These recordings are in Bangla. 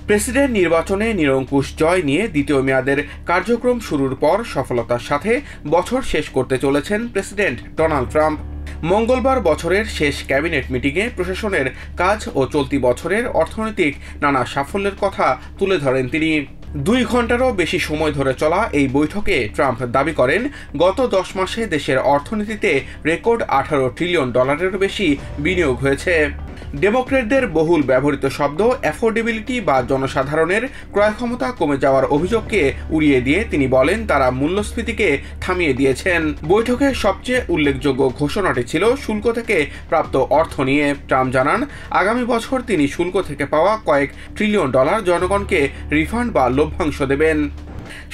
প্রেসিডেন্ট নির্বাচনে নিরঙ্কুশ জয় নিয়ে দ্বিতীয় মেয়াদের কার্যক্রম শুরুর পর সফলতার সাথে বছর শেষ করতে চলেছেন প্রেসিডেন্ট ডোনাল্ড ট্রাম্প। মঙ্গলবার বছরের শেষ ক্যাবিনেট মিটিংয়ে প্রশাসনের কাজ ও চলতি বছরের অর্থনৈতিক নানা সাফল্যের কথা তুলে ধরেন তিনি। 2 ঘন্টারও বেশি সময় ধরে চলা এই বৈঠকে ট্রাম্প দাবি করেন, গত 10 মাসে দেশের অর্থনীতিতে রেকর্ড $18 ট্রিলিয়ন বেশি বিনিয়োগ হয়েছে। ডেমোক্র্যাটদের বহুল ব্যবহৃত শব্দ অ্যাফোর্ডেবিলিটি বা জনসাধারণের ক্রয় ক্ষমতা কমে যাওয়ার অভিযোগকে উড়িয়ে দিয়ে তিনি বলেন তারা মূল্যস্ফীতিকে থামিয়ে দিয়েছেন। বৈঠকে সবচেয়ে উল্লেখযোগ্য ঘোষণাটি ছিল শুল্ক থেকে প্রাপ্ত অর্থ নিয়ে। ট্রাম্প জানান, আগামী বছর তিনি শুল্ক থেকে পাওয়া কয়েক ট্রিলিয়ন ডলার জনগণকে রিফান্ড বা লভ্যাংশ দেবেন।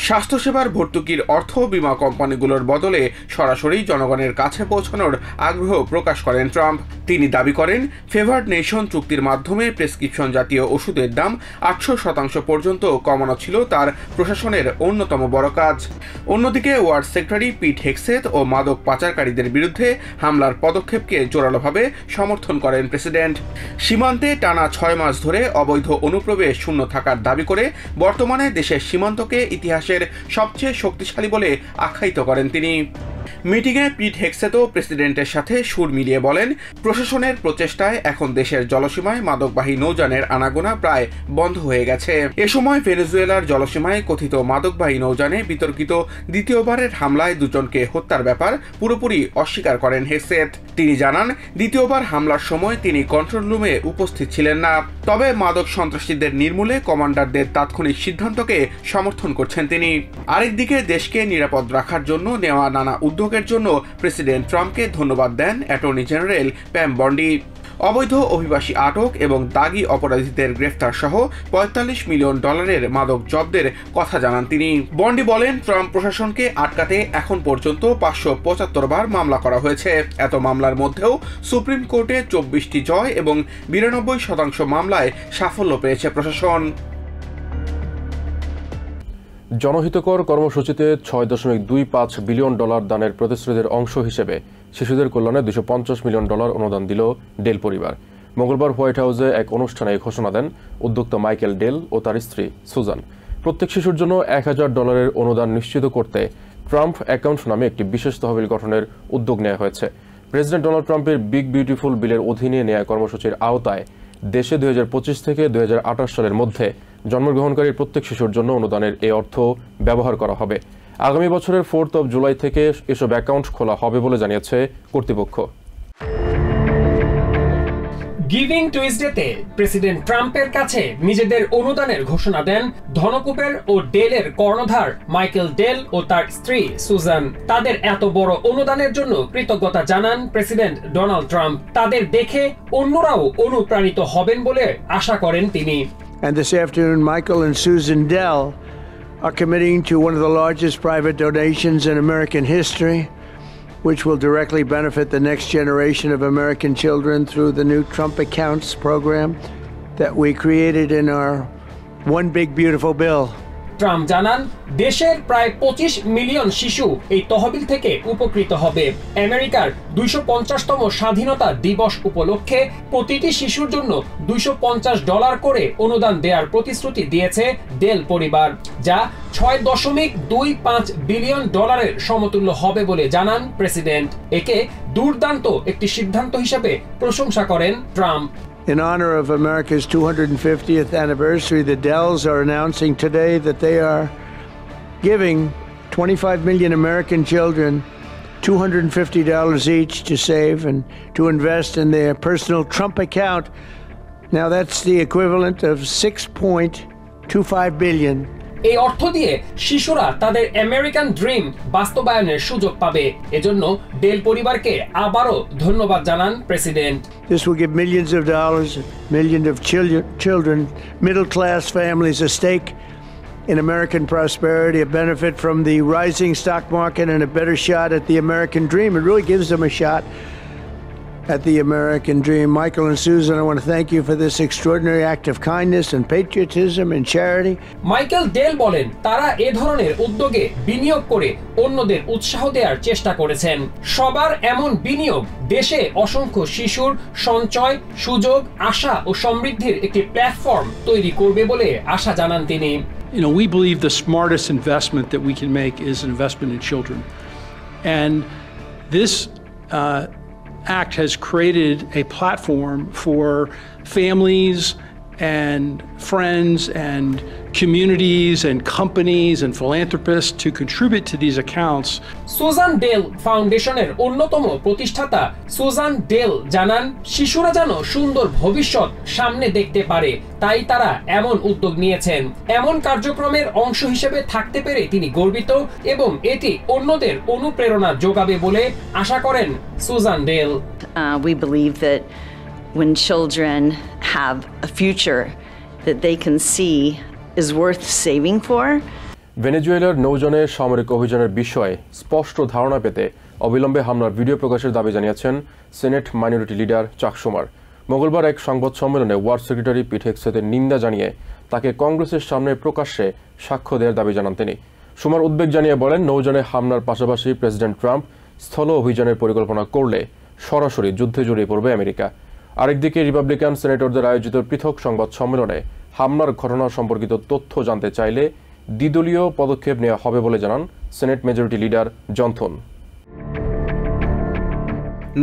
স্বাস্থ্যসেবার ভর্তুকির অর্থ বীমা কোম্পানিগুলোর বদলে সরাসরি জনগণের কাছে পৌঁছানোর আগ্রহ প্রকাশ করেন ট্রাম্প। তিনি দাবি করেন, ফেভার্ড নেশন চুক্তির মাধ্যমে প্রেসক্রিপশন জাতীয় ওষুধের দাম 800% পর্যন্ত কমানো ছিল তার প্রশাসনের অন্যতম বড় কাজ। অন্যদিকে ওয়ার সেক্রেটারি পিট হেগসেথ ও মাদক পাচারকারীদের বিরুদ্ধে হামলার পদক্ষেপকে জোরালোভাবে সমর্থন করেন প্রেসিডেন্ট। সীমান্তে টানা 6 মাস ধরে অবৈধ অনুপ্রবেশ শূন্য থাকার দাবি করে বর্তমানে দেশের সীমান্তকে ইতিহাসের সবচেয়ে শক্তিশালী বলে আখ্যায়িত করেন তিনি। মিটিংয়ে পিট হেগসেথও প্রেসিডেন্টের সাথে সুর মিলিয়ে বলেন, প্রশাসনের প্রচেষ্টায় এখন দেশের জলসীমায় মাদকবাহী নৌযানের আনাগোনা প্রায় বন্ধ হয়ে গেছে। এ সময় ভেনেজুয়েলার জলসীমায় কথিত মাদকবাহী নৌযানে বিতর্কিত দ্বিতীয়বারের হামলায় 2 জনকে হত্যার ব্যাপার পুরোপুরি অস্বীকার করেন হেগসেথ। তিনি জানান, দ্বিতীয়বার হামলার সময় তিনি কন্ট্রোল রুমে উপস্থিত ছিলেন না। তবে মাদক সন্ত্রাসীদের নির্মূলে কমান্ডারদের তাৎক্ষণিক সিদ্ধান্তকে সমর্থন করছেন তিনি। আরেকদিকে দেশকে নিরাপদ রাখার জন্য নেওয়া নানা উদ্যোগের জন্য প্রেসিডেন্ট ট্রাম্পকে ধন্যবাদ দেন অ্যাটর্নি জেনারেল প্যাম বন্ডি। অবৈধ অভিবাসী আটক এবং দাগী অপরাধীদের গ্রেফতার সহ $45 মিলিয়ন মাদক জব্দের কথা জানান তিনি। বন্ডি বলেন, ট্রাম্প প্রশাসনকে আটকাতে এখন পর্যন্ত 575 বার মামলা করা হয়েছে। এত মামলার মধ্যেও সুপ্রিম কোর্টে 24টি জয় এবং 92% মামলায় সাফল্য পেয়েছে প্রশাসন। জনহিতকর কর্মসূচিতে $6.25 বিলিয়ন দানের প্রতিশ্রুতির অংশ হিসেবে শিশুদের কল্যাণে $250 মিলিয়ন অনুদান দিল ডেল পরিবার। মঙ্গলবার হোয়াইট হাউসে এক অনুষ্ঠানে ঘোষণা দেন উদ্যোক্তা মাইকেল ডেল ও তার স্ত্রী সুজান। প্রত্যেক শিশুর জন্য $1000 অনুদান নিশ্চিত করতে ট্রাম্প অ্যাকাউন্ট নামে একটি বিশেষ তহবিল গঠনের উদ্যোগ নেওয়া হয়েছে। প্রেসিডেন্ট ডোনাল্ড ট্রাম্পের বিগ বিউটিফুল বিলের অধীনে নেওয়া কর্মসূচির আওতায় দেশে 2025 থেকে 2028 সালের মধ্যে জন্মগ্রহণকারী প্রত্যেক শিশুর জন্য অনুদানের এই অর্থ ব্যবহার করা হবে। আগামী বছরের 4 জুলাই থেকে এসব অ্যাকাউন্ট খোলা হবে বলে জানিয়েছে কর্তৃপক্ষ। গিভিং টুইসডেতে প্রেসিডেন্ট ট্রাম্পের কাছে নিজেদের অনুদানের ঘোষণা দেন ধনকুবের ও ডেলের কর্ণধার মাইকেল ডেল ও তার স্ত্রী সুজান। তাদের এত বড় অনুদানের জন্য কৃতজ্ঞতা জানান প্রেসিডেন্ট ডোনাল্ড ট্রাম্প। তাদের দেখে অন্যরাও অনুপ্রাণিত হবেন বলে আশা করেন তিনি। And this afternoon, Michael and Susan Dell are committing to one of the largest private donations in American history, which will directly benefit the next generation of American children through the new Trump Accounts program that we created in our One Big Beautiful Bill. Trump জানান, দেশের প্রায় 25 মিলিয়ন শিশু এই তহবিল থেকে উপকৃত হবে। আমেরিকার 250তম স্বাধীনতা দিবস উপলক্ষে প্রতিটি শিশুর জন্য $250 করে অনুদান দেওয়ার প্রতিশ্রুতি দিয়েছে ডেল পরিবার, যা $6.25 বিলিয়ন সমতুল্য হবে বলে জানান প্রেসিডেন্ট। একে দুর্দান্ত একটি সিদ্ধান্ত হিসেবে প্রশংসা করেন Trump. In honor of America's 250th anniversary, the Dells are announcing today that they are giving 25 million American children $250 each to save and to invest in their personal Trump account. Now that's the equivalent of $6.25 billion. এই অর্থ দিয়ে শিশুরা তাদের আমেরিকান ড্রিম বাস্তবায়নের সুযোগ পাবে। এজন্য ডেল পরিবারকে আবারও ধন্যবাদ জানান president. This will give millions of dollars, millions of children, middle-class families a stake in American prosperity, a benefit from the rising stock market, and a better shot at the American dream. It really gives them a shot at the American dream. Michael and Susan, I want to thank you for this extraordinary act of kindness and patriotism and charity. Michael del বলেন তারা এ ধরনের উদ্যোগে বিনিয়োগ করে অন্যদের উৎসাহ দেওয়ার চেষ্টা করেছেন। সবার এমন বিনিয়োগ দেশে অসংখ্য শিশুর সঞ্চয়, সুযোগ, আশা ও সমৃদ্ধির একটি প্ল্যাটফর্ম তৈরি করবে বলে আশা জানান তিনি। You know, we believe the smartest investment that we can make is an investment in children. And this act has created a platform for families and friends and communities and companies and philanthropists to contribute to these accounts. Susan Dell ফাউন্ডেশনের অন্যতম প্রতিষ্ঠাতা সুজান ডেল জানান শিশুরা যেন সুন্দর ভবিষ্যৎ সামনে দেখতে পারে, তাই তারা এমন উদ্যোগ নিয়েছেন। এমন কার্যক্রমের অংশ হিসেবে থাকতে পেরে তিনি গর্বিত এবং এটি অন্যদের অনুপ্রেরণা যোগাবে বলে আশা করেন Susan Dell. We believe that when children have a future that they can see is worth saving for. ভেনেজুয়েলার নৌযানে সামরিক অভিযানের বিষয়ে স্পষ্ট ধারণা পেতে অবিলম্বে হামলার ভিডিও প্রকাশের দাবি জানিয়েছেন সিনেট মাইনরিটি লিডার চাক শুমার। মঙ্গলবার এক সংবাদ সম্মেলনে ওয়ার সেক্রেটারি পিট হেগসেথের নিন্দা জানিয়ে তাকে কংগ্রেসের সামনে প্রকাশ্যে সাক্ষ্য দেওয়ার দাবি জানান তিনি। শুমার উদ্বেগ জানিয়ে বলেন নৌযানে হামলার পাশাপাশি প্রেসিডেন্ট ট্রাম্প স্থল অভিযানের পরিকল্পনা করলে সরাসরি যুদ্ধে জড়িয়ে পড়বে আমেরিকা। আরেকদিকে রিপাবলিকান সেনেটরদের আয়োজিত পৃথক সংবাদ সম্মেলনে হামলার ঘটনা সম্পর্কিত তথ্য জানতে চাইলে দ্বিদলীয় পদক্ষেপ নেওয়া হবে বলে জানান সেনেট মেজরিটি লিডার জন থুন।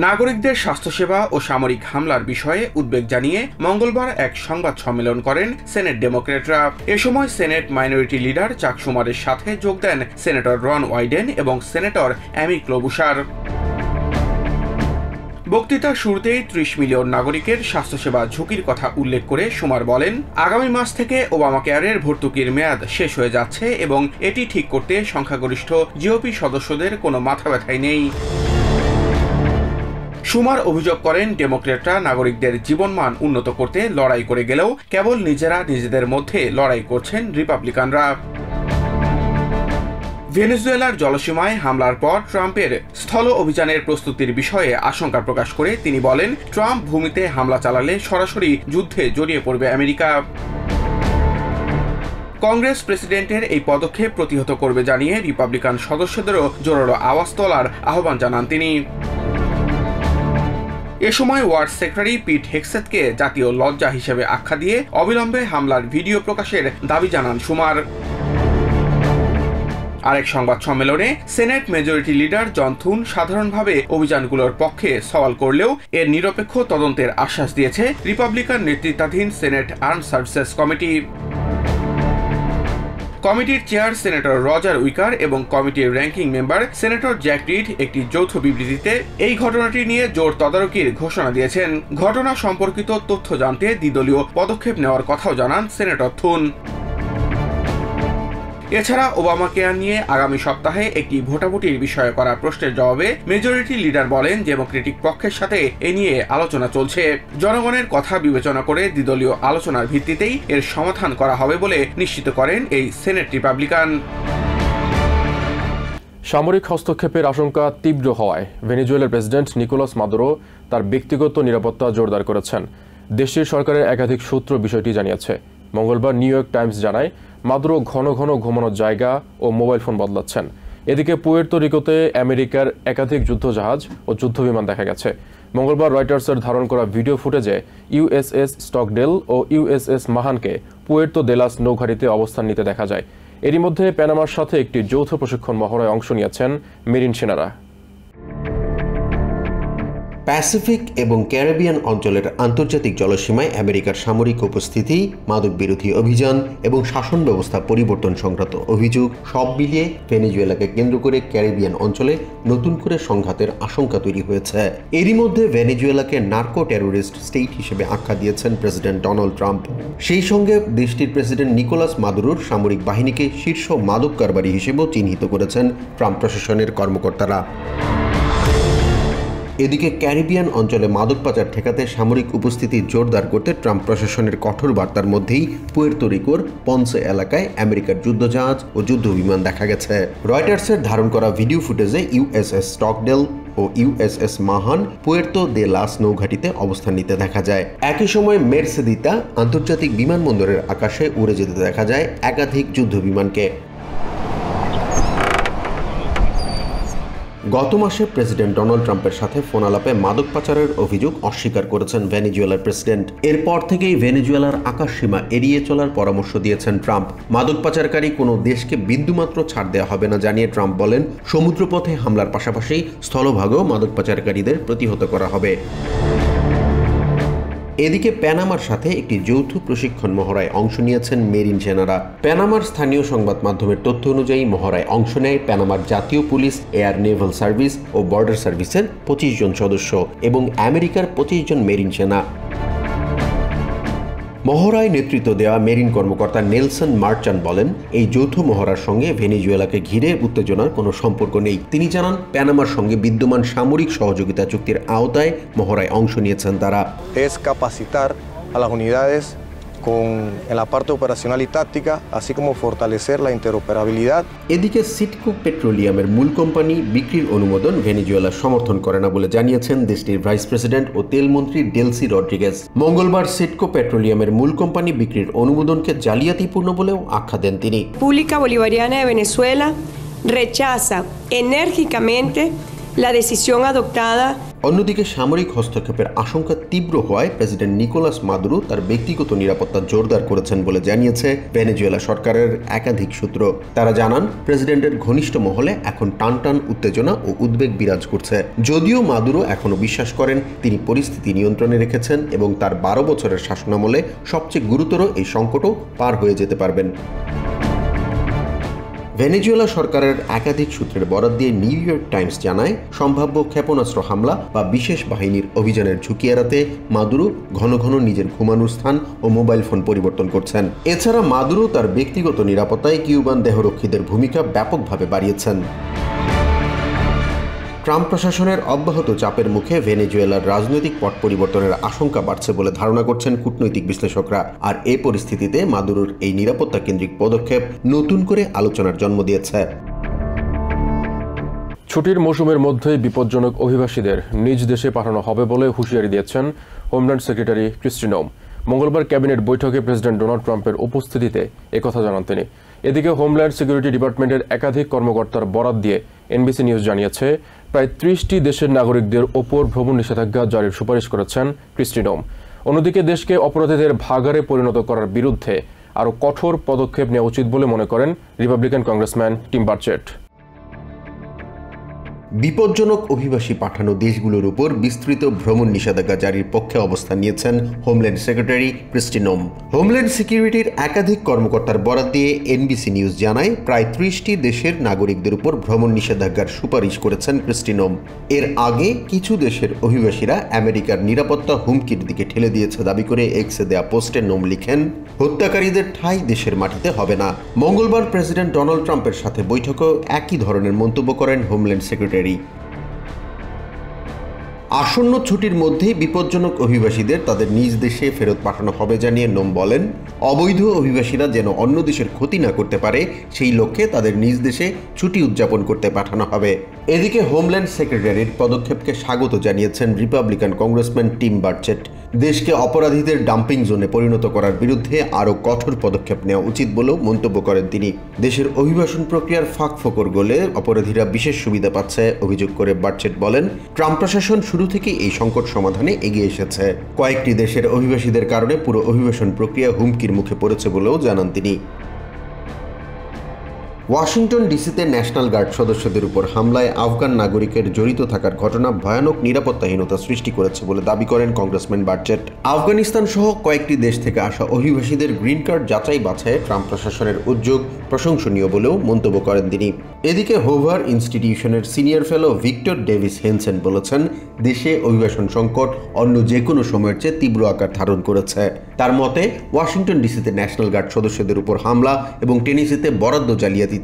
নাগরিকদের স্বাস্থ্যসেবা ও সামরিক হামলার বিষয়ে উদ্বেগ জানিয়ে মঙ্গলবার এক সংবাদ সম্মেলন করেন সেনেট ডেমোক্র্যাটরা। এ সময় সেনেট মাইনরিটি লিডার চাক শুমারের সাথে যোগ দেন সেনেটর রন ওয়াইডেন এবং সেনেটর অ্যামি ক্লোবুশার। বক্তৃতার শুরুতেই ৩০ মিলিয়ন নাগরিকের স্বাস্থ্যসেবা ঝুঁকির কথা উল্লেখ করে শুমার বলেন আগামী মাস থেকে ওবামা কেয়ারের ভর্তুকির মেয়াদ শেষ হয়ে যাচ্ছে এবং এটি ঠিক করতে সংখ্যাগরিষ্ঠ জিওপি সদস্যদের কোনো মাথা ব্যথাই নেই। শুমার অভিযোগ করেন ডেমোক্র্যাটরা নাগরিকদের জীবনমান উন্নত করতে লড়াই করে গেলেও কেবল নিজেরা নিজেদের মধ্যে লড়াই করছেন রিপাবলিকানরা। ভেনেজুয়েলার জলসীমায় হামলার পর ট্রাম্পের স্থল অভিযানের প্রস্তুতির বিষয়ে আশঙ্কা প্রকাশ করে তিনি বলেন ট্রাম্প ভূমিতে হামলা চালালে সরাসরি যুদ্ধে জড়িয়ে পড়বে আমেরিকা। কংগ্রেস প্রেসিডেন্টের এই পদক্ষেপ প্রতিহত করবে জানিয়ে রিপাবলিকান সদস্যদেরও জোরালো আওয়াজ তোলার আহ্বান জানান তিনি। এ সময় ওয়ার সেক্রেটারি পিট হেগসেথকে জাতীয় লজ্জা হিসেবে আখ্যা দিয়ে অবিলম্বে হামলার ভিডিও প্রকাশের দাবি জানান শুমার। আরেক সংবাদ সম্মেলনে সেনেট মেজরিটি লিডার জন থুন সাধারণভাবে অভিযানগুলোর পক্ষে সওয়াল করলেও এর নিরপেক্ষ তদন্তের আশ্বাস দিয়েছে রিপাবলিকান নেতৃত্বাধীন সেনেট আর্মড সার্ভিসেস কমিটি। কমিটির চেয়ার সেনেটর রজার উইকার এবং কমিটির ranking member senator Jack read একটি যৌথ বিবৃতিতে এই ঘটনাটি নিয়ে জোর তদারকির ঘোষণা দিয়েছেন। ঘটনা সম্পর্কিত তথ্য জানতে দ্বিদলীয় পদক্ষেপ নেওয়ার কথাও জানান সেনেটর থুন। এছাড়া ওবামা কেয়ার নিয়ে আগামী সপ্তাহে একটি ভোটাভুটির বিষয়ে করা প্রশ্নের জবাবে মেজরিটি লিডার বলেন ডেমোক্রেটিক পক্ষের সাথে এ নিয়ে আলোচনা চলছে। জনগণের কথা বিবেচনা করে দ্বিদলীয় আলোচনার ভিত্তিতেই এর সমাধান করা হবে বলে নিশ্চিত করেন এই সেনেট রিপাবলিকান। সামরিক হস্তক্ষেপের আশঙ্কা তীব্র হওয়ায় ভেনেজুয়েলার প্রেসিডেন্ট নিকোলাস মাদুরো তার ব্যক্তিগত নিরাপত্তা জোরদার করেছেন। দেশটির সরকারের একাধিক সূত্র বিষয়টি জানিয়েছে। মঙ্গলবার নিউ ইয়র্ক টাইমস জানায় মাদুরো ঘন ঘন ঘুমানোর জায়গা ও মোবাইল ফোন বদলাচ্ছেন। এদিকে পুয়ের্তো রিকোতে আমেরিকার একাধিক যুদ্ধজাহাজ ও যুদ্ধবিমান দেখা গেছে। মঙ্গলবার রয়টার্সের ধারণ করা ভিডিও ফুটেজে ইউএসএস স্টকডেল ও ইউএসএস মাহানকে পুয়ের্তো দেলাস নৌঘাটিতে অবস্থান নিতে দেখা যায়। এরই মধ্যে প্যানামার সাথে একটি যৌথ প্রশিক্ষণ মহড়ায় অংশ নিয়েছেন মেরিন সেনারা। প্যাসিফিক এবং ক্যারিবিয়ান অঞ্চলের আন্তর্জাতিক জলসীমায় আমেরিকার সামরিক উপস্থিতি, মাদক বিরোধী অভিযান এবং শাসন ব্যবস্থা পরিবর্তন সংক্রান্ত অভিযোগ সব মিলিয়ে ভেনেজুয়েলাকে কেন্দ্র করে ক্যারিবিয়ান অঞ্চলে নতুন করে সংঘাতের আশঙ্কা তৈরি হয়েছে। এরই মধ্যে ভেনেজুয়েলাকে নার্কো টেরোরিস্ট স্টেট হিসেবে আখ্যা দিয়েছেন প্রেসিডেন্ট ডোনাল্ড ট্রাম্প। সেই সঙ্গে দেশটির প্রেসিডেন্ট নিকোলাস মাদুরোর সামরিক বাহিনীকে শীর্ষ মাদক কারবারি হিসেবেও চিহ্নিত করেছেন ট্রাম্প প্রশাসনের কর্মকর্তারা। এদিকে ক্যারিবিয়ান অঞ্চলে মাদক পাচার ঠেকাতে সামরিক উপস্থিতি জোরদার করতে ট্রাম্প প্রশাসনের কঠোর বার্তার মধ্যেই পুয়ের্তো রিকোর পন্সে এলাকায় আমেরিকার যুদ্ধজাহাজ ও যুদ্ধবিমান দেখা গেছে। রয়টার্সের ধারণ করা ভিডিও ফুটেজে ইউএসএস স্টকডেল ও ইউএসএস মাহান পুয়ের্তো দে লাস নৌঘাটিতে অবস্থান নিতে দেখা যায়। একই সময় মেরসেদিতা আন্তর্জাতিক বিমানবন্দরের আকাশে উড়ে যেতে দেখা যায় একাধিক যুদ্ধবিমানকে। গত মাসে প্রেসিডেন্ট ডোনাল্ড ট্রাম্পের সাথে ফোন আলাপে মাদক পাচারের অভিযোগ অস্বীকার করেছেন ভেনেজুয়েলার প্রেসিডেন্ট। এরপর থেকেই ভেনেজুয়েলার আকাশসীমা এড়িয়ে চলার পরামর্শ দিয়েছেন ট্রাম্প। মাদক পাচারকারী কোনো দেশকে বিন্দুমাত্র ছাড় দেওয়া হবে না জানিয়ে ট্রাম্প বলেন, সমুদ্রপথে হামলার পাশাপাশি স্থলভাগেও মাদক পাচারকারীদের প্রতিহত করা হবে। এদিকে প্যানামার সাথে একটি যৌথ প্রশিক্ষণ মহড়ায় অংশ নিয়েছেন মেরিন সেনারা। প্যানামার স্থানীয় সংবাদ মাধ্যমের তথ্য অনুযায়ী মহড়ায় অংশ নেয় প্যানামার জাতীয় পুলিশ, এয়ার নেভাল সার্ভিস ও বর্ডার সার্ভিসের 25 জন সদস্য এবং আমেরিকার 25 জন মেরিন সেনা। মহড়ায় নেতৃত্ব দেওয়া মেরিন কর্মকর্তা নেলসন মার্চান্ট বলেন, এই যৌথ মহড়ার সঙ্গে ভেনেজুয়েলাকে ঘিরে উত্তেজনার কোনো সম্পর্ক নেই। তিনি জানান, প্যানামার সঙ্গে বিদ্যমান সামরিক সহযোগিতা চুক্তির আওতায় মহড়ায় অংশ নিয়েছেন তারা। Es capacitar a las unidades en la parte operacional y táctica, así como fortalecer la interoperabilidad. এদিকে সিটকো পেট্রোলিয়ামের মূল কোম্পানি বিক্রির অনুমোদন ভেনেজুয়েলা সমর্থন করে না বলে জানিয়েছেন দেশটির ভাইস প্রেসিডেন্ট ও তেলমন্ত্রী ডেলসি রড্রিগেজ। মঙ্গলবার সিটকো পেট্রোলিয়ামের মূল কোম্পানি বিক্রির অনুমোদনকে জালিয়াতিপূর্ণ বলেও আখ্যা দেন তিনি। República Bolivariana de Venezuela rechaza enérgicamente la decisión adoptada. অন্যদিকে সামরিক হস্তক্ষেপের আশঙ্কা তীব্র হওয়ায় প্রেসিডেন্ট নিকোলাস মাদুরো তার ব্যক্তিগত নিরাপত্তা জোরদার করেছেন বলে জানিয়েছে ভেনেজুয়েলা সরকারের একাধিক সূত্র। তারা জানান, প্রেসিডেন্টের ঘনিষ্ঠ মহলে এখন টানটান উত্তেজনা ও উদ্বেগ বিরাজ করছে। যদিও মাদুরো এখনো বিশ্বাস করেন তিনি পরিস্থিতি নিয়ন্ত্রণে রেখেছেন এবং তার 12 বছরের শাসনামলে সবচেয়ে গুরুতর এই সংকটও পার হয়ে যেতে পারবেন। ভেনেজুয়েলা সরকারের একাধিক সূত্রের বরাত দিয়ে নিউ ইয়র্ক টাইমস জানায়, সম্ভাব্য ক্ষেপণাস্ত্র হামলা বা বিশেষ বাহিনীর অভিযানের ঝুঁকি এড়াতে মাদুরো ঘন ঘন নিজের ঘুমানোর স্থান ও মোবাইল ফোন পরিবর্তন করছেন। এছাড়া মাদুরো তার ব্যক্তিগত নিরাপত্তায় কিউবান দেহরক্ষীদের ভূমিকা ব্যাপকভাবে বাড়িয়েছেন। ট্রাম্প প্রশাসনের অব্যাহত চাপের মুখে ভেনেজুয়েলার রাজনৈতিক পট পরিবর্তনের আশঙ্কা বাড়ছে বলে ধারণা করছেন কূটনৈতিক বিশ্লেষকরা। আর এ পরিস্থিতিতে মাদুরোর এই নিরাপত্তা কেন্দ্রিক পদক্ষেপ নতুন করে আলোচনার জন্ম দিয়েছে। ছুটির মৌসুমের মধ্যেই বিপজ্জনক অভিবাসীদের নিজ দেশে পাঠানো হবে বলে হুঁশিয়ারি দিয়েছেন হোমল্যান্ড সেক্রেটারি ক্রিস্টি নোম। মঙ্গলবার ক্যাবিনেট বৈঠকে প্রেসিডেন্ট ডোনাল্ড ট্রাম্পের উপস্থিতিতে একথা জানান তিনি। এদিকে হোমল্যান্ড সিকিউরিটি ডিপার্টমেন্টের একাধিক কর্মকর্তার বরাত দিয়ে এনবিসি নিউজ জানিয়েছে, প্রায় 30টি দেশের নাগরিকদের ওপর ভ্রমণ নিষেধাজ্ঞা জারির সুপারিশ করেছেন ক্রিস্টি নোম। অন্যদিকে দেশকে অপরাধীদের ভাগাড়ে পরিণত করার বিরুদ্ধে আরও কঠোর পদক্ষেপ নেওয়া উচিত বলে মনে করেন রিপাবলিকান কংগ্রেসম্যান টিম বার্চেট। বিপজ্জনক অভিবাসী পাঠানো দেশগুলোর উপর বিস্তৃত ভ্রমণ নিষেধাজ্ঞা জারির পক্ষে অবস্থান নিয়েছেন হোমল্যান্ড সেক্রেটারি ক্রিস্টি নোম। হোমল্যান্ড সিকিউরিটির একাধিক কর্মকর্তার বরাত দিয়ে এনবিসি নিউজ জানায়, প্রায় 30টি দেশের নাগরিকদের উপর ভ্রমণ নিষেধাজ্ঞার সুপারিশ করেছেন ক্রিস্টি নোম। এর আগে কিছু দেশের অভিবাসীরা আমেরিকার নিরাপত্তা হুমকির দিকে ঠেলে দিয়েছে দাবি করে এক্সে দেয়া পোস্টে নোম লিখেন, হত্যাকারীদের ঠাঁই দেশের মাটিতে হবে না। মঙ্গলবার প্রেসিডেন্ট ডোনাল্ড ট্রাম্পের সাথে বৈঠকেও একই ধরনের মন্তব্য করেন হোমল্যান্ড সেক্রেটারি। আসন্ন ছুটির মধ্যেই বিপজ্জনক অভিবাসীদের তাদের নিজ দেশে ফেরত পাঠানো হবে জানিয়ে নোম বলেন, অবৈধ অভিবাসীরা যেন অন্য দেশের ক্ষতি না করতে পারে সেই লক্ষ্যে তাদের নিজ দেশে ছুটি উদযাপন করতে পাঠানো হবে। এদিকে হোমল্যান্ড সেক্রেটারির পদক্ষেপকে স্বাগত জানিয়েছেন রিপাবলিকান কংগ্রেসম্যান টিম বার্চেট। দেশকে অপরাধীদের ডাম্পিং জোনে পরিণত করার বিরুদ্ধে আরও কঠোর পদক্ষেপ নেওয়া উচিত বলেও মন্তব্য করেন তিনি। দেশের অভিবাসন প্রক্রিয়ার ফাঁকফোকর গলে অপরাধীরা বিশেষ সুবিধা পাচ্ছে অভিযোগ করে বার্চেট বলেন, ট্রাম্প প্রশাসন শুরু থেকেই এই সংকট সমাধানে এগিয়ে এসেছে। কয়েকটি দেশের অভিবাসীদের কারণে পুরো অভিবাসন প্রক্রিয়া হুমকির মুখে পড়েছে বলেও জানান তিনি। ওয়াশিংটন ডিসিতে ন্যাশনাল গার্ড সদস্যদের উপর হামলায় আফগান নাগরিকের জড়িত থাকার ঘটনা ভয়ানক নিরাপত্তাহীনতা সৃষ্টি করেছে বলে দাবি করেন কংগ্রেসম্যান বার্চেট। আফগানিস্তান সহ কয়েকটি দেশ থেকে আসা অভিবাসীদের গ্রিন কার্ড যাচাই বাছাইয়ে ট্রাম্প প্রশাসনের উদ্যোগ প্রশংসনীয় বলেও মন্তব্য করেন তিনি। এদিকে হোভার ইনস্টিটিউশনের senior fellow Victor Davis Hanson বলেছেন, দেশে অভিবাসন সংকট অন্য যে কোনো সময়ের চেয়ে তীব্র আকার ধারণ করেছে। তার মতে, ওয়াশিংটন ডিসিতে ন্যাশনাল গার্ড সদস্যদের উপর হামলা এবং টেনেসিতে বরাদ্দ জালিয়াতিতে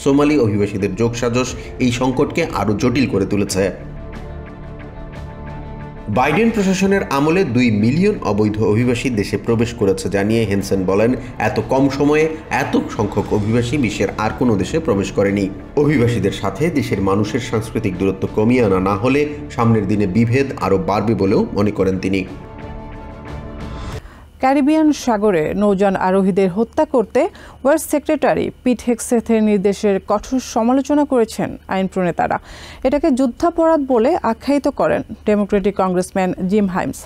সোমালি অভিবাসীদের যোগসাজশ এই সংকটকে আরও জটিল করে তুলেছে। বাইডেন প্রশাসনের আমলে 2 মিলিয়ন অবৈধ অভিবাসী দেশে প্রবেশ করেছে জানিয়ে হেনসেন বলেন, এত কম সময়ে এত সংখ্যক অভিবাসী বিশ্বের আর কোনো দেশে প্রবেশ করেনি। অভিবাসীদের সাথে দেশের মানুষের সাংস্কৃতিক দূরত্ব কমিয়ে আনা না হলে সামনের দিনে বিভেদ আরও বাড়বে বলেও মনে করেন তিনি। ক্যারিবিয়ান সাগরে নৌযান আরোহীদের হত্যা করতে ওয়ার্স সেক্রেটারি পিট হেগসেথের নির্দেশের কঠোর সমালোচনা করেছেন আইন প্রণেতারা। এটাকে যুদ্ধাপরাধ বলে আখ্যায়িত করেন ডেমোক্রেটিক কংগ্রেসম্যান জিম হাইমস।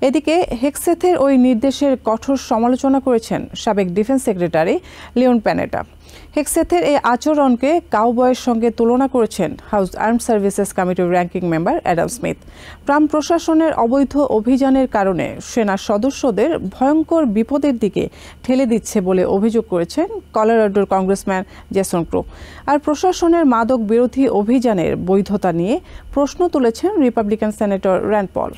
এদিকে হেগসেথের ওই নির্দেশের কঠোর সমালোচনা করেছেন সাবেক ডিফেন্স সেক্রেটারি লিওন প্যানেটা। হেগসেথের এই আচরণকে কাউবয়ের সঙ্গে তুলনা করেছেন হাউস আর্মড সার্ভিসেস কমিটির ranking member Adam Smith. Trump প্রশাসনের অবৈধ অভিযানের কারণে সেনা সদস্যদের ভয়ঙ্কর বিপদের দিকে ঠেলে দিচ্ছে বলে অভিযোগ করেছেন কলোরাডোর কংগ্রেসম্যান জেসন ক্রো। আর প্রশাসনের মাদক বিরোধী অভিযানের বৈধতা নিয়ে প্রশ্ন তুলেছেন Republican senator Rand Paul.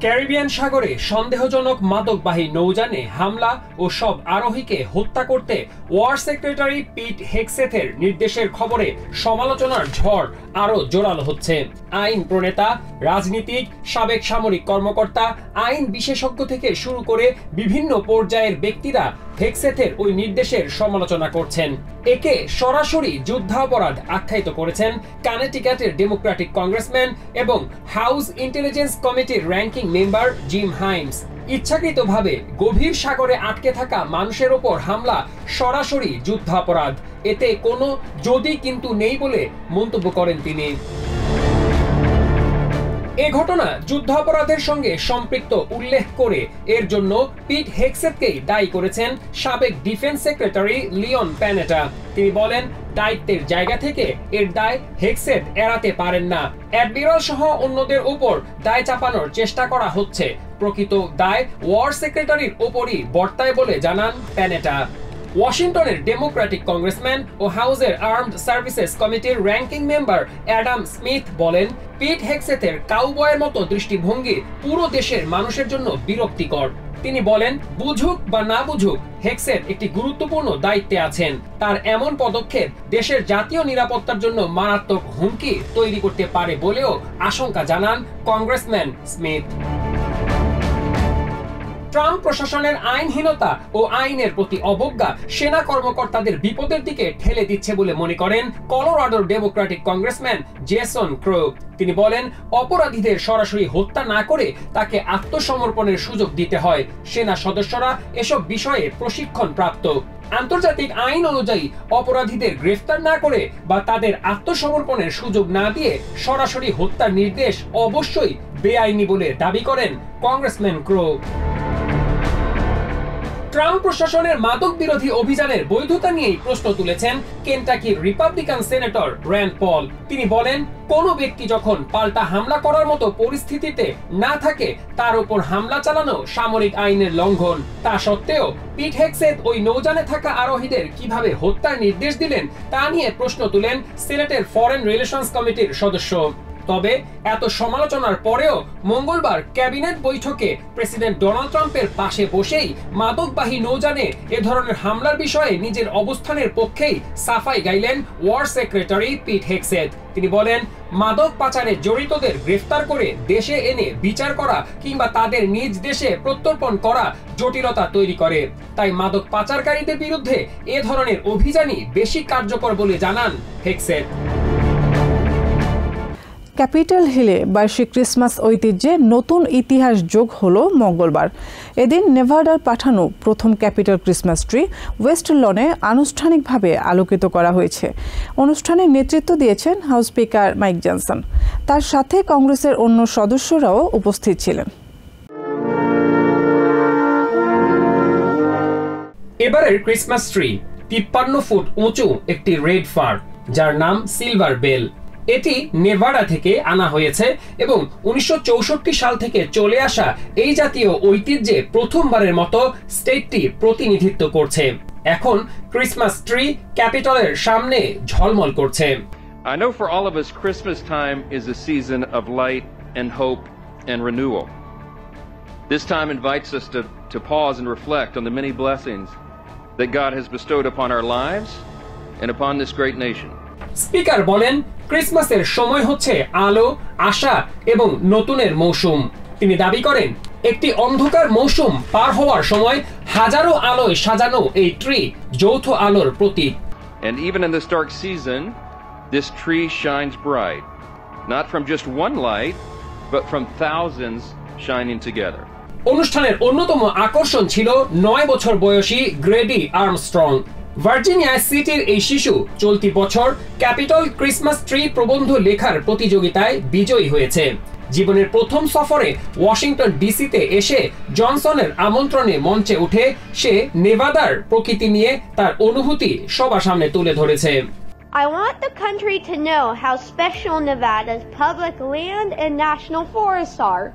Caribbean সাগরে সন্দেহজনক মাদকবাহী নৌযানে হামলা ও সব আরোহীকে হত্যা করতে ওয়ার সেক্রেটারি পিট হেগসেথের নির্দেশের খবরে সমালোচনার ঝড় আরো জোরালো হচ্ছে। আইন প্রণেতা, রাজনীতিক, সাবেক সামরিক কর্মকর্তা, আইন বিশেষজ্ঞ থেকে শুরু করে বিভিন্ন পর্যায়ের ব্যক্তিরা হেগসেথের ওই নির্দেশের সমালোচনা করছেন। একে সরাসরি যুদ্ধাপরাধ আখ্যায়িত করেছেন কানেটিকাটের ডেমোক্রেটিক কংগ্রেসম্যান এবং হাউস ইন্টেলিজেন্স কমিটির র্যাঙ্কিং মেম্বার জিম হাইমস। ইচ্ছাকৃতভাবে গভীর সাগরে আটকে থাকা মানুষের ওপর হামলা সরাসরি যুদ্ধাপরাধ, এতে কোনো যদি কিন্তু নেই বলে মন্তব্য করেন তিনি। এ ঘটনা যুদ্ধাপরাধের সঙ্গে সম্পৃক্ত উল্লেখ করে এর জন্য পিট হেগসেথকেই দায়ী করেছেন সাবেক ডিফেন্স সেক্রেটারি লিওন প্যানেটা। তিনি বলেন, দায়িত্বের জায়গা থেকে এর দায় হেগসেথ এড়াতে পারেন না। অ্যাডমিরাল সহ অন্যদের উপর দায় চাপানোর চেষ্টা করা হচ্ছে, প্রকৃত দায় ওয়ার সেক্রেটারির ওপরই বর্তায় বলে জানান প্যানেটা। ওয়াশিংটনের ডেমোক্রেটিক কংগ্রেসম্যান ও হাউসের আর্মড সার্ভিসেস কমিটির র্যাঙ্কিং মেম্বার অ্যাডাম স্মিথ বলেন, পিট হেগসেথের কাউবয়ের মতো দৃষ্টিভঙ্গি পুরো দেশের মানুষের জন্য বিরক্তিকর। তিনি বলেন, বুঝুক বা না বুঝুক, হেগসেথ একটি গুরুত্বপূর্ণ দায়িত্বে আছেন। তার এমন পদক্ষেপ দেশের জাতীয় নিরাপত্তার জন্য মারাত্মক হুমকি তৈরি করতে পারে বলেও আশঙ্কা জানান কংগ্রেসম্যান স্মিথ। ট্রাম্প প্রশাসনের আইনহীনতা ও আইনের প্রতি অবজ্ঞা সেনা কর্মকর্তাদের বিপদের দিকে ঠেলে দিচ্ছে বলে মনে করেন কলোরাডোর ডেমোক্রেটিক কংগ্রেসম্যান জেসন ক্রো। তিনি বলেন, অপরাধীদের সরাসরি হত্যা না করে তাকে আত্মসমর্পণের সুযোগ দিতে হয়। সেনা সদস্যরা এসব বিষয়ে প্রশিক্ষণ প্রাপ্ত। আন্তর্জাতিক আইন অনুযায়ী অপরাধীদের গ্রেফতার না করে বা তাদের আত্মসমর্পণের সুযোগ না দিয়ে সরাসরি হত্যার নির্দেশ অবশ্যই বেআইনি বলে দাবি করেন কংগ্রেসম্যান ক্রো। ট্রাম্প প্রশাসনের মাদক বিরোধী অভিযানের বৈধতা নিয়েই প্রশ্ন তুলেছেন কেন্টাকির রিপাবলিকান সেনেটর র্যান্ড পল। তিনি বলেন, কোনো ব্যক্তি যখন পাল্টা হামলা করার মতো পরিস্থিতিতে না থাকে তার উপর হামলা চালানো সামরিক আইনের লঙ্ঘন। তা সত্ত্বেও পিট হেগসেথ ওই নৌযানে থাকা আরোহীদের কিভাবে হত্যার নির্দেশ দিলেন তা নিয়ে প্রশ্ন তুলেন সিনেটের ফরেন রিলেশনস কমিটির সদস্য। তবে এত সমালোচনার পরেও মঙ্গলবার ক্যাবিনেট বৈঠকে প্রেসিডেন্ট ডোনাল্ড ট্রাম্পের পাশে বসেই মাদকবাহী নৌযানে এ ধরনের হামলার বিষয়ে নিজের অবস্থানের পক্ষেই সাফাই গাইলেন ওয়ার সেক্রেটারি পিট হেগসেথ। তিনি বলেন, মাদক পাচারে জড়িতদের গ্রেফতার করে দেশে এনে বিচার করা কিংবা তাদের নিজ দেশে প্রত্যর্পণ করা জটিলতা তৈরি করে। তাই মাদক পাচারকারীদের বিরুদ্ধে এ ধরনের অভিযানই বেশি কার্যকর বলে জানান হেগসেথ। ক্যাপিটাল হিলে বার্ষিক ক্রিসমাস ঐতিহ্যে নতুন ইতিহাস যোগ হলো মঙ্গলবার। এদিন নেভাডার পাঠানো প্রথম ক্যাপিটাল ক্রিসমাস ট্রি ওয়েস্ট লনে আনুষ্ঠানিকভাবে আলোকিত করা হয়েছে। অনুষ্ঠানে নেতৃত্ব দিয়েছেন হাউস স্পিকার মাইক জনসন। তার সাথে কংগ্রেসের অন্য সদস্যরাও উপস্থিত ছিলেন। এবারের ক্রিসমাস ট্রি 53 ফুট উঁচু একটি রেড ফার, যার নাম সিলভার বেল। এটি নেভাডা থেকে আনা হয়েছে এবং 1964 সাল থেকে চলে আসা এই জাতীয় ঐতিহ্যে প্রথমবারের মতো স্টেটটি প্রতিনিধিত্ব করছে। এখন ক্রিসমাস ট্রি ক্যাপিটলের সামনে ঝলমল করছে। I know for all of us Christmas time is a season of light and hope and renewal. This time invites us to pause and reflect on the many blessings that God has bestowed upon our lives and upon this great nation. Speaker বলেন, ক্রিসমাসের সময় হচ্ছে আলো, আশা এবং নতুনের মৌসুম। তিনি দাবি করেন, একটি অন্ধকার মৌসুম পার হওয়ার সময় হাজারো আলোয় সাজানো এই ট্রি যৌথ আলোর প্রতীক। And even in this dark season, this tree shines bright, not from just one light, but from thousands shining together. অনুষ্ঠানের অন্যতম আকর্ষণ ছিল 9 বছর বয়সী গ্রেডি আর্মস্ট্রং। ভার্জিনিয়া সিটির এই শিশু চলতি বছর ক্যাপিটল ক্রিসমাস ট্রি প্রবন্ধ লেখার প্রতিযোগিতায় বিজয়ী হয়েছে। জীবনের প্রথম সফরে ওয়াশিংটন ডিসিতে এসে জনসনের আমন্ত্রণে মঞ্চে উঠে সে নেভাদার প্রকৃতি নিয়ে তার অনুভূতি সবার সামনে তুলে ধরেছে। I want the country to know how special Nevada's public land and national forests are.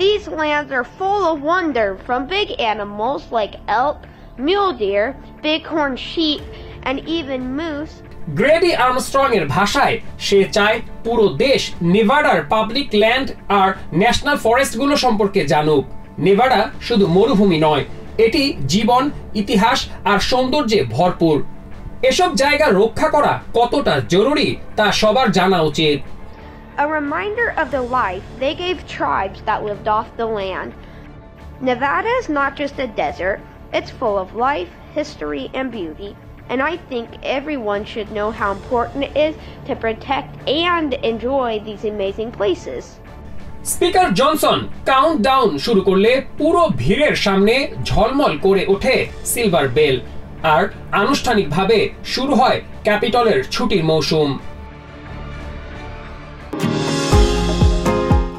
These lands are full of wonder, from big animals like elk, mule deer, bighorn sheep, and even moose. Grady Armstrong এর ভাষায় সে চায় পুরো দেশ নেভাডার পাবলিক ল্যান্ড আর ন্যাশনাল ফরেস্টগুলো সম্পর্কে জানুক। নেভাডা শুধু মরুভূমি নয়, এটি জীবন, ইতিহাস আর সৌন্দর্যে ভরপুর। এসব জায়গা রক্ষা করা কতটা জরুরি তা সবার জানা উচিত। A reminder of the life they gave tribes that lived off the land. Nevada is not just a desert, it's full of life, history, and beauty. And I think everyone should know how important it is to protect and enjoy these amazing places. Speaker Johnson countdown শুরু করলে পুরো ভিড়ের সামনে ঝলমল করে ওঠে সিলভার বেল, আর আনুষ্ঠানিকভাবে শুরু হয় ক্যাপিটলের ছুটির মৌসুম।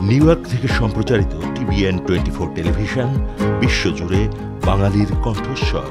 নিউ ইয়র্ক থেকে সম্প্রচারিত TVN 24 টেলিভিশন বিশ্বজুড়ে বাঙালির কণ্ঠস্বর।